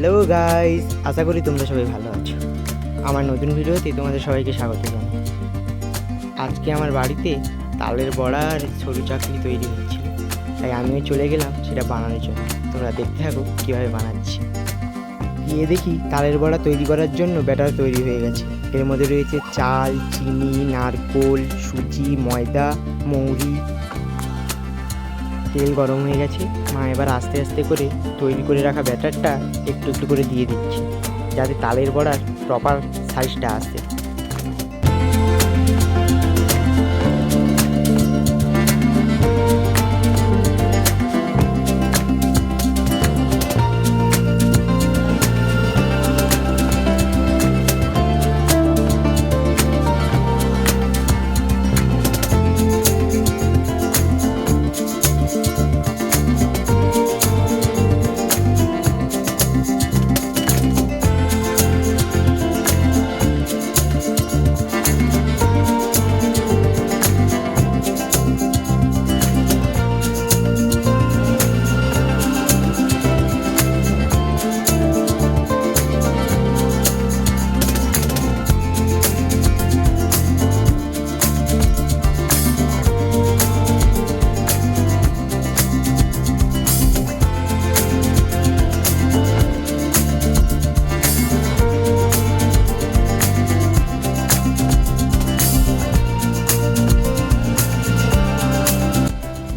Hello guys, আশা করি তোমরা সবাই ভালো আছো। আমার নতুন ভিডিওতে তোমাদের সবাইকে স্বাগত জানাই। আজকে আমার বাড়িতে তালের বড়া আর সরু চাকলি তৈরি হচ্ছিল, তাই আমিও চলে গেলাম সেটা বানানোর জন্য। তোমরা দেখতে থাকো কীভাবে বানাচ্ছি। গিয়ে দেখি তালের বড়া তৈরি করার জন্য ব্যাটার তৈরি হয়ে গেছে। এর মধ্যে রয়েছে চাল, চিনি, নারকোল, সুজি, ময়দা, মৌরি। তেল গরম হয়ে গেছে। মা এবার আস্তে আস্তে করে তৈরি করে রাখা ব্যাটারটা একটু একটু করে দিয়ে দিচ্ছে, যাতে তালের বড়ার প্রপার সাইজটা আসে।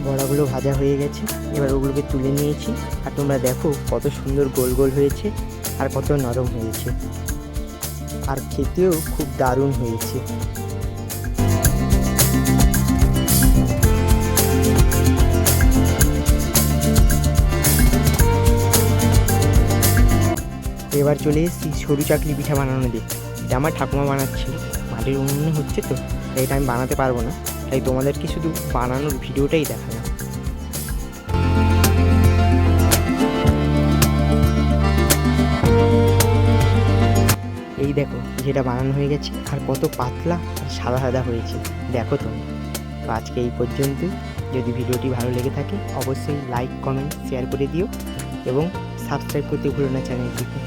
বড়াগুলো ভাজা হয়ে গেছে, এবার ওগুলোকে তুলে নিয়েছি। আর তোমরা দেখো কত সুন্দর গোল গোল হয়েছে আর কত নরম হয়েছে, আর খেতেও খুব দারুণ হয়েছে। এবার চলে এসেছি সরু চাকলি পিঠা বানানো দেখতে। এটা আমার ঠাকুমা বানাচ্ছিল, মাটির উনুনে হচ্ছে তো, তাই এটা আমি বানাতে পারবো না, তাই তোমাদেরকে শুধু বানানোর ভিডিওটাই দেখালাম। এই দেখো যেটা বানানো হয়ে গেছে, আর কত পাতলা আর সাদা সাদা হয়েছে দেখো তোমরা। তো আজকে এই পর্যন্ত। যদি ভিডিওটি ভালো লেগে থাকে অবশ্যই লাইক, কমেন্ট, শেয়ার করে দিও এবং সাবস্ক্রাইব করতে ভুলো না চ্যানেলটিকে।